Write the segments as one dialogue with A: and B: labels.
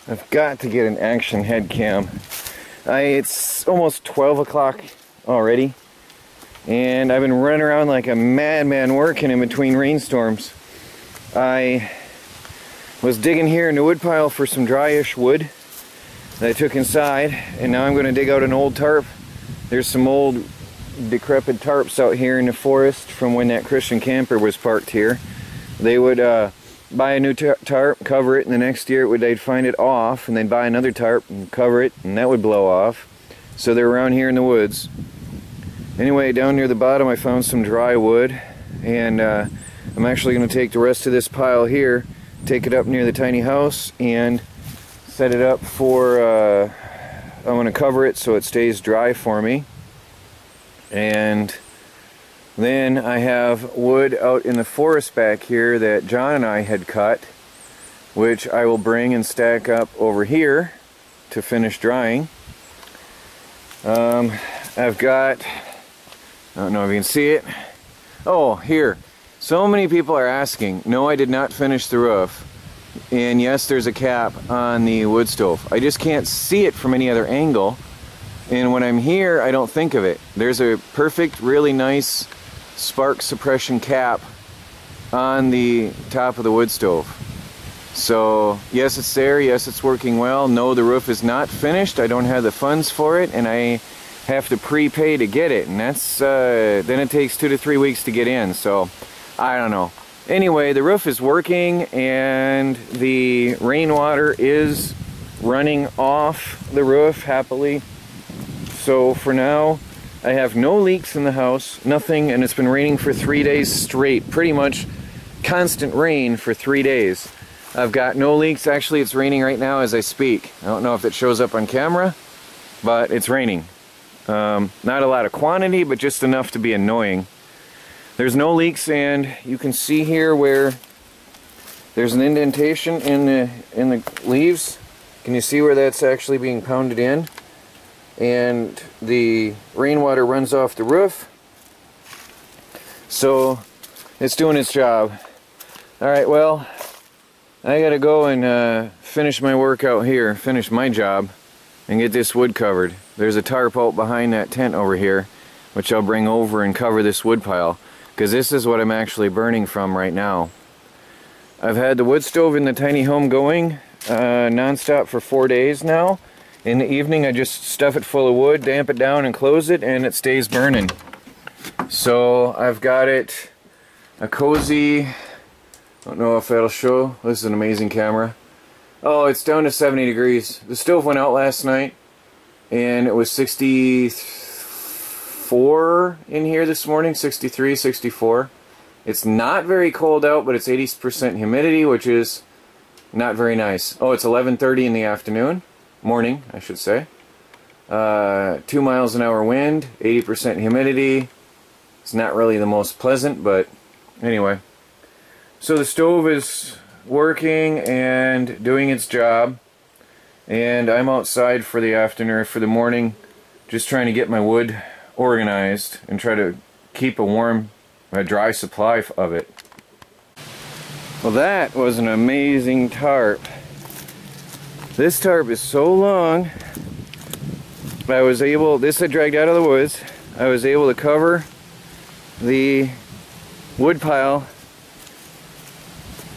A: I've got to get an action head cam. It's almost 12 o'clock already, and I've been running around like a madman working in between rainstorms. I was digging here in the woodpile for some dryish wood that I took inside, and now I'm going to dig out an old tarp. There's some old decrepit tarps out here in the forest from when that Christian camper was parked here. They would buy a new tarp, cover it, and the next year they'd find it off, and they'd buy another tarp and cover it, and that would blow off. So they're around here in the woods. Anyway, down near the bottom I found some dry wood, and I'm actually going to take the rest of this pile here, take it up near the tiny house, and set it up for, I'm going to cover it so it stays dry for me. And then I have wood out in the forest back here that John and I had cut, which I will bring and stack up over here to finish drying. I've got, I don't know if you can see it. Oh, here. So many people are asking. No, I did not finish the roof. And yes, there's a cap on the wood stove. I just can't see it from any other angle. And when I'm here, I don't think of it. There's a perfect, really nice spark suppression cap on the top of the wood stove. So yes, it's there. Yes, it's working well. No, the roof is not finished. I don't have the funds for it, and I have to prepay to get it, and that's then it takes 2 to 3 weeks to get in. So I don't know. Anyway, the roof is working, and the rainwater is running off the roof happily. So for now, I have no leaks in the house, nothing, and it's been raining for 3 days straight. Pretty much constant rain for 3 days. I've got no leaks. Actually, it's raining right now as I speak. I don't know if it shows up on camera, but it's raining. Not a lot of quantity, but just enough to be annoying. There's no leaks, and you can see here where there's an indentation in the leaves. Can you see where that's actually being pounded in? And the rainwater runs off the roof, so it's doing its job. Alright, well, I gotta go and finish my work out here, finish my job, and get this wood covered. There's a tarp out behind that tent over here, which I'll bring over and cover this wood pile, because this is what I'm actually burning from right now. I've had the wood stove in the tiny home going non-stop for 4 days now. In the evening, I just stuff it full of wood, damp it down, and close it, and it stays burning. So I've got it a cozy, I don't know if that'll show. This is an amazing camera. Oh, it's down to 70 degrees. The stove went out last night, and it was 64 in here this morning, 63, 64. It's not very cold out, but it's 80% humidity, which is not very nice. Oh, it's 11:30 in the afternoon. Morning, I should say. 2 miles an hour wind, 80% humidity. It's not really the most pleasant, but anyway. So the stove is working and doing its job, and I'm outside for the afternoon, for the morning, just trying to get my wood organized and try to keep a dry supply of it. Well, that was an amazing tarp. This tarp is so long, this I dragged out of the woods, I was able to cover the wood pile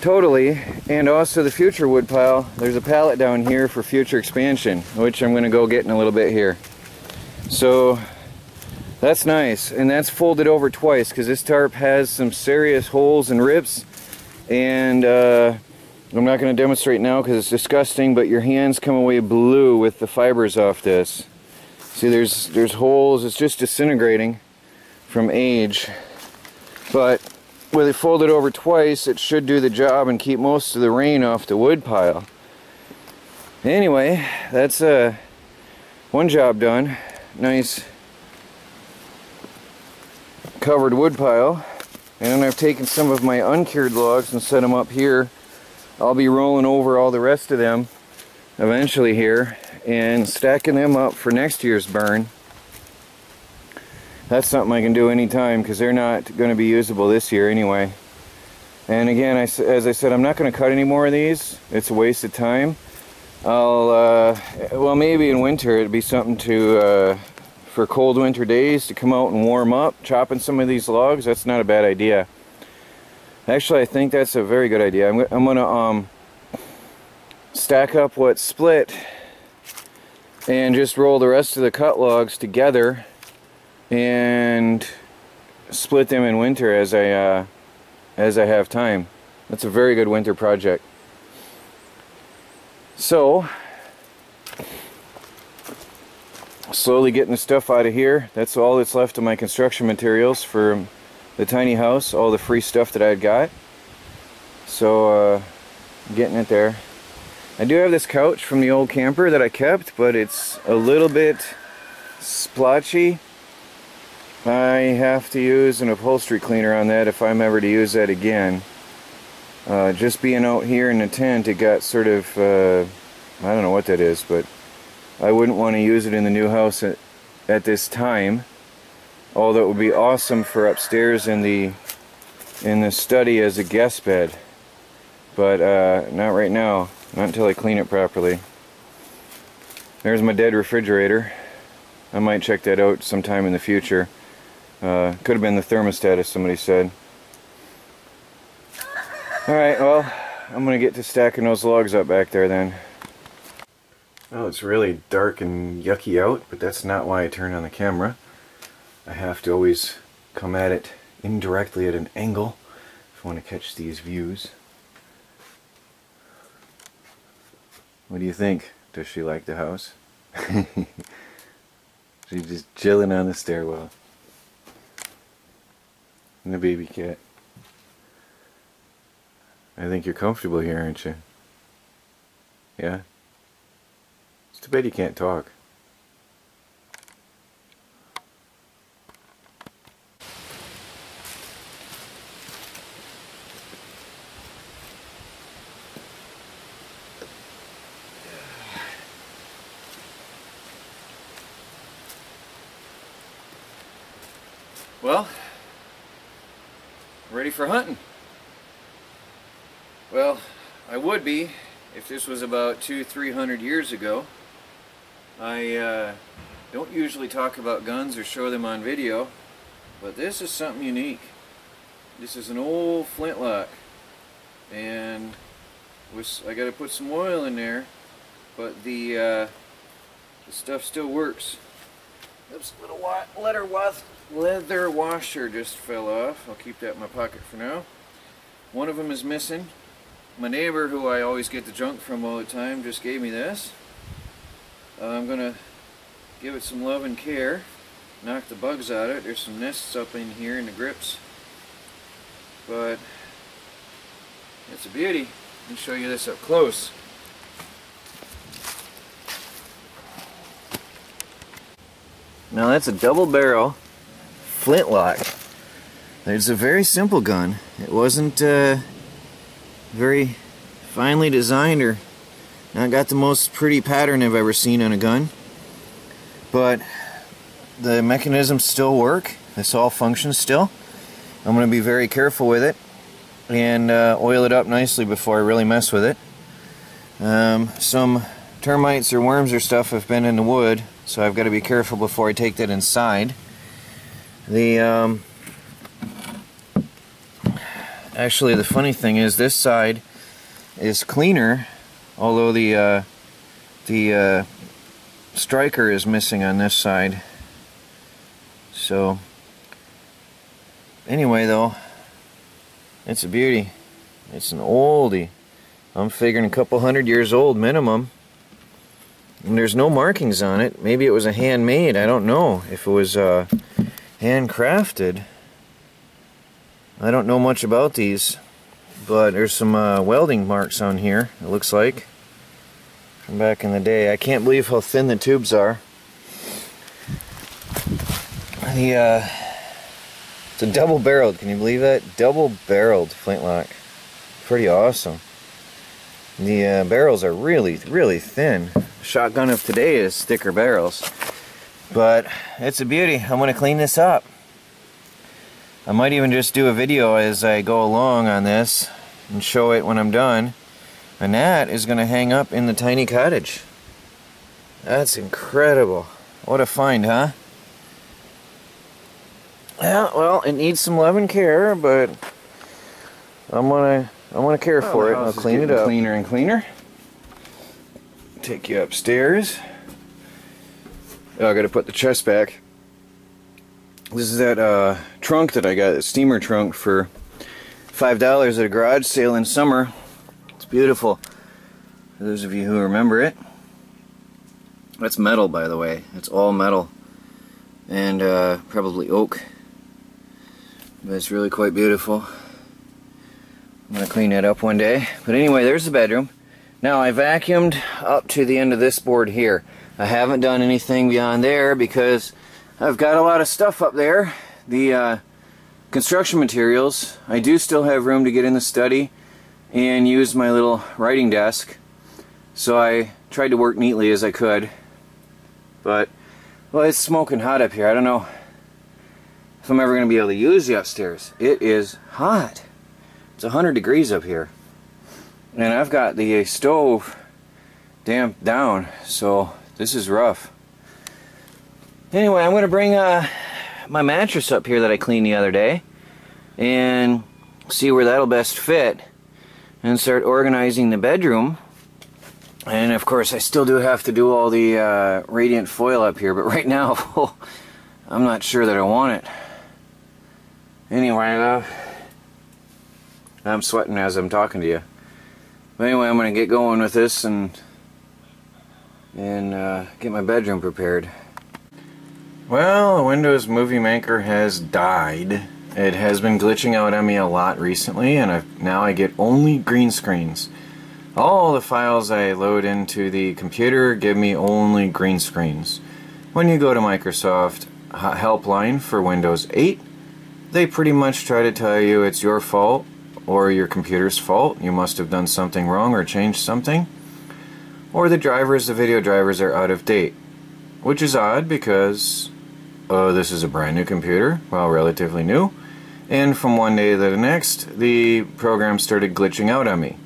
A: totally, and also the future wood pile. There's a pallet down here for future expansion, which I'm going to go get in a little bit here. So that's nice, and that's folded over twice, because this tarp has some serious holes and rips, and I'm not going to demonstrate now because it's disgusting, but your hands come away blue with the fibers off this. See, there's holes. It's just disintegrating from age. But with it folded over twice, it should do the job and keep most of the rain off the wood pile. Anyway, that's one job done. Nice covered wood pile. And I've taken some of my uncured logs and set them up here. I'll be rolling over all the rest of them eventually here and stacking them up for next year's burn. That's something I can do anytime because they're not going to be usable this year anyway. And again, as I said, I'm not going to cut any more of these. It's a waste of time. well, maybe in winter it'd be something to, for cold winter days to come out and warm up, chopping some of these logs. That's not a bad idea. Actually, I think that's a very good idea. I'm gonna stack up what's split and just roll the rest of the cut logs together and split them in winter as I have time. That's a very good winter project. So, slowly getting the stuff out of here. That's all that's left of my construction materials for the tiny house, all the free stuff that I had got. So, getting it there. I do have this couch from the old camper that I kept, but it's a little bit splotchy. I have to use an upholstery cleaner on that if I'm ever to use that again. Just being out here in the tent, it got sort of, I don't know what that is, but I wouldn't want to use it in the new house at this time. Although it would be awesome for upstairs in the study as a guest bed. But not right now. Not until I clean it properly. There's my dead refrigerator. I might check that out sometime in the future. Could have been the thermostat, as somebody said. Alright, well, I'm going to get to stacking those logs up back there then. Well, it's really dark and yucky out, but that's not why I turned on the camera. I have to always come at it indirectly at an angle if I want to catch these views. What do you think? Does she like the house? She's just chilling on the stairwell. And the baby cat. I think you're comfortable here, aren't you? Yeah? It's too bad you can't talk. Well, ready for hunting. Well, I would be if this was about 200-300 years ago. I don't usually talk about guns or show them on video, but this is something unique. This is an old flintlock, and I got to put some oil in there, but the stuff still works. This little leather washer just fell off. I'll keep that in my pocket for now. One of them is missing. My neighbor, who I always get the junk from all the time, just gave me this. I'm gonna give it some love and care, knock the bugs out of it. There's some nests up in here in the grips, but it's a beauty. Let me show you this up close. Now that's a double barrel flintlock. It's a very simple gun. It wasn't very finely designed or not got the most pretty pattern I've ever seen on a gun, but the mechanisms still work. This all functions still. I'm going to be very careful with it and oil it up nicely before I really mess with it. Some termites or worms or stuff have been in the wood, so I've got to be careful before I take that inside. Actually, the funny thing is this side is cleaner, although the striker is missing on this side. So anyway, though, it's a beauty. It's an oldie. I'm figuring a couple 100 years old minimum. And there's no markings on it. Maybe it was a handmade. I don't know if it was handcrafted. I don't know much about these, but there's some welding marks on here, it looks like, from back in the day. I can't believe how thin the tubes are. It's a double-barreled, can you believe that? Double-barreled flintlock. Pretty awesome. The barrels are really, really thin. Shotgun of today is thicker barrels. But it's a beauty. I'm going to clean this up. I might even just do a video as I go along on this and show it when I'm done. And that is going to hang up in the tiny cottage. That's incredible. What a find, huh? Yeah, well, it needs some love and care, but I'm gonna care for it. I'll clean it up. Cleaner and cleaner. Take you upstairs. Oh, I gotta put the chest back. This is that trunk that I got, a steamer trunk for $5 at a garage sale in summer. It's beautiful. For those of you who remember it. That's metal, by the way. It's all metal. And probably oak. But it's really quite beautiful. I'm going to clean that up one day. But anyway, there's the bedroom. Now I vacuumed up to the end of this board here. I haven't done anything beyond there because I've got a lot of stuff up there. The construction materials. I do still have room to get in the study and use my little writing desk. So I tried to work neatly as I could. But, well, it's smoking hot up here. I don't know if I'm ever going to be able to use the upstairs. It is hot. It's 100 degrees up here. And I've got the stove damped down, so this is rough. Anyway, I'm going to bring my mattress up here that I cleaned the other day and see where that'll best fit and start organizing the bedroom. And of course, I still do have to do all the radiant foil up here, but right now, I'm not sure that I want it. Anyway, I'm sweating as I'm talking to you. But anyway, I'm going to get going with this and get my bedroom prepared. Well, the Windows Movie Maker has died. It has been glitching out on me a lot recently, and now I get only green screens. All the files I load into the computer give me only green screens. When you go to Microsoft Helpline for Windows 8, they pretty much try to tell you it's your fault or your computer's fault. You must have done something wrong or changed something. Or the video drivers are out of date. Which is odd because this is a brand new computer, well, relatively new. And from one day to the next, the program started glitching out on me.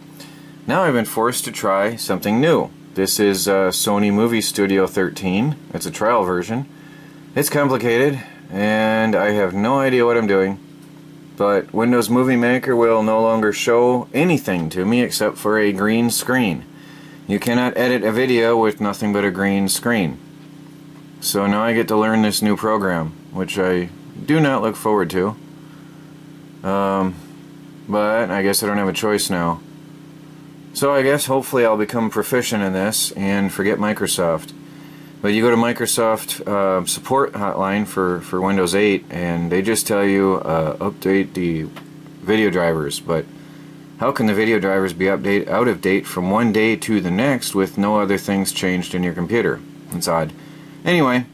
A: Now I've been forced to try something new. This is Sony Movie Studio 13. It's a trial version. It's complicated, and I have no idea what I'm doing. But Windows Movie Maker will no longer show anything to me except for a green screen. You cannot edit a video with nothing but a green screen. So now I get to learn this new program, which I do not look forward to. But I guess I don't have a choice now. So I guess hopefully I'll become proficient in this and forget Microsoft. But you go to Microsoft support hotline for Windows 8 and they just tell you update the video drivers. But how can the video drivers be out of date from one day to the next with no other things changed in your computer? It's odd. Anyway,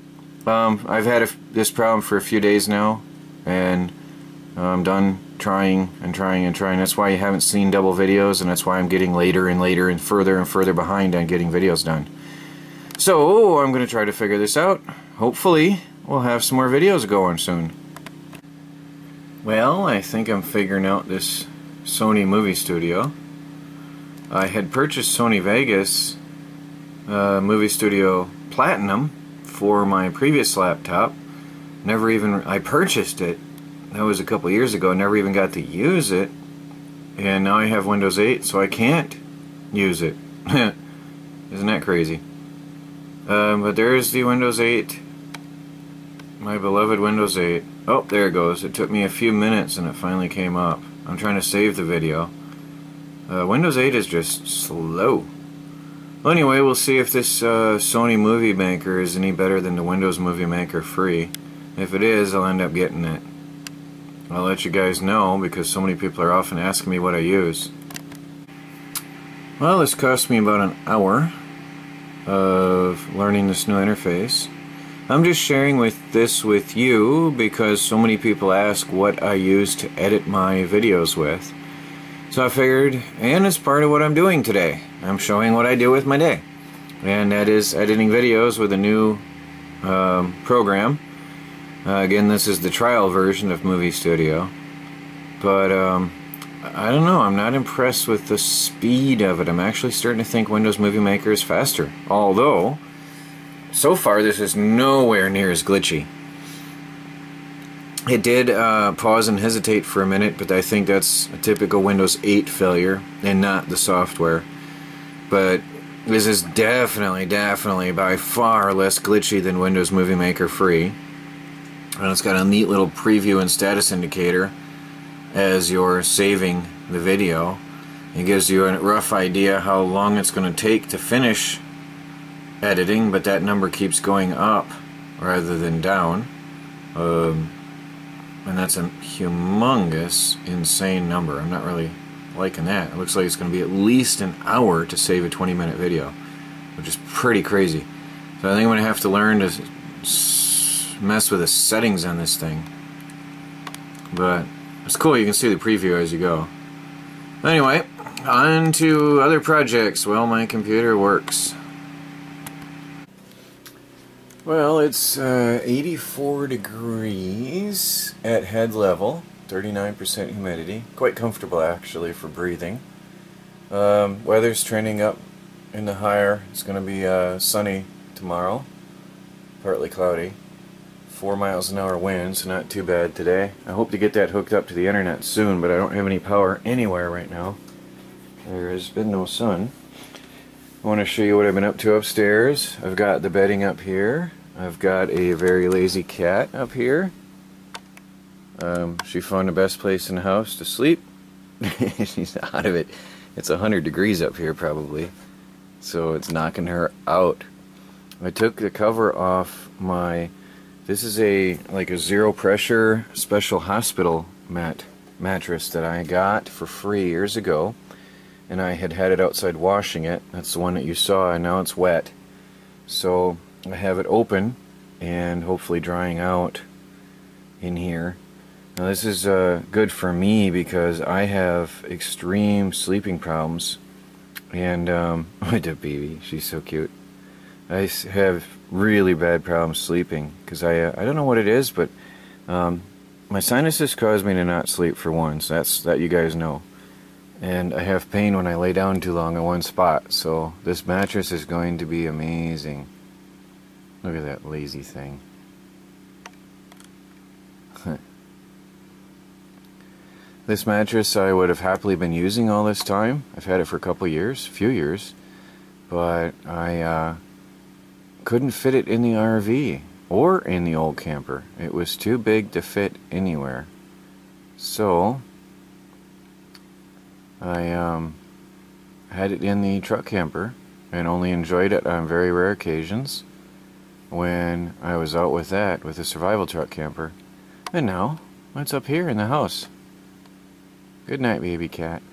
A: I've had this problem for a few days now and I'm done trying and trying and trying. That's why you haven't seen double videos, and that's why I'm getting later and later and further behind on getting videos done. So I'm going to try to figure this out. Hopefully we'll have some more videos going soon. Well, I think I'm figuring out this Sony Movie Studio. I had purchased Sony Vegas Movie Studio Platinum for my previous laptop. I purchased it. That was a couple years ago. Never even got to use it. And now I have Windows 8, so I can't use it. Isn't that crazy? But there's the Windows 8. My beloved Windows 8. Oh, there it goes. It took me a few minutes and it finally came up. I'm trying to save the video. Windows 8 is just slow. Well, anyway, we'll see if this Sony Movie Maker is any better than the Windows Movie Maker free. If it is, I'll end up getting it. I'll let you guys know because so many people are often asking me what I use. Well, this cost me about an hour of learning this new interface. I'm just sharing this with you because so many people ask what I use to edit my videos with. So I figured, and it's part of what I'm doing today. I'm showing what I do with my day. And that is editing videos with a new program. Again, this is the trial version of Movie Studio. But I don't know, I'm not impressed with the speed of it. I'm actually starting to think Windows Movie Maker is faster. Although, so far this is nowhere near as glitchy. It did pause and hesitate for a minute, but I think that's a typical Windows 8 failure and not the software. But this is definitely by far less glitchy than Windows Movie Maker Free. And it's got a neat little preview and status indicator as you're saving the video. It gives you a rough idea how long it's going to take to finish editing, but that number keeps going up rather than down. And that's a humongous, insane number. I'm not really liking that. It looks like it's going to be at least an hour to save a 20-minute video, which is pretty crazy. So I think I'm going to have to learn to mess with the settings on this thing. But it's cool, you can see the preview as you go. Anyway, on to other projects. Well, my computer works. Well, it's 84 degrees at head level, 39% humidity. Quite comfortable actually for breathing. Weather's trending up in the higher. It's going to be sunny tomorrow, partly cloudy. 4 miles an hour wind, so not too bad today. I hope to get that hooked up to the internet soon, but I don't have any power anywhere right now. There has been no sun. I want to show you what I've been up to upstairs. I've got the bedding up here. I've got a very lazy cat up here. She found the best place in the house to sleep. She's out of it. It's 100 degrees up here probably, so it's knocking her out. I took the cover off my... This is like a zero pressure special hospital mattress that I got for free years ago, and I had it outside washing it. That's the one that you saw, and now it's wet. So I have it open and hopefully drying out in here. Now this is good for me because I have extreme sleeping problems, and my baby, she's so cute. I have really bad problems sleeping because I don't know what it is, but my sinuses cause me to not sleep for once. That you guys know. And I have pain when I lay down too long in one spot. So this mattress is going to be amazing. Look at that lazy thing. This mattress I would have happily been using all this time. I've had it for a few years, but I couldn't fit it in the RV or in the old camper. It was too big to fit anywhere. So I had it in the truck camper and only enjoyed it on very rare occasions when I was out with the survival truck camper. And now it's up here in the house. Good night, baby cat.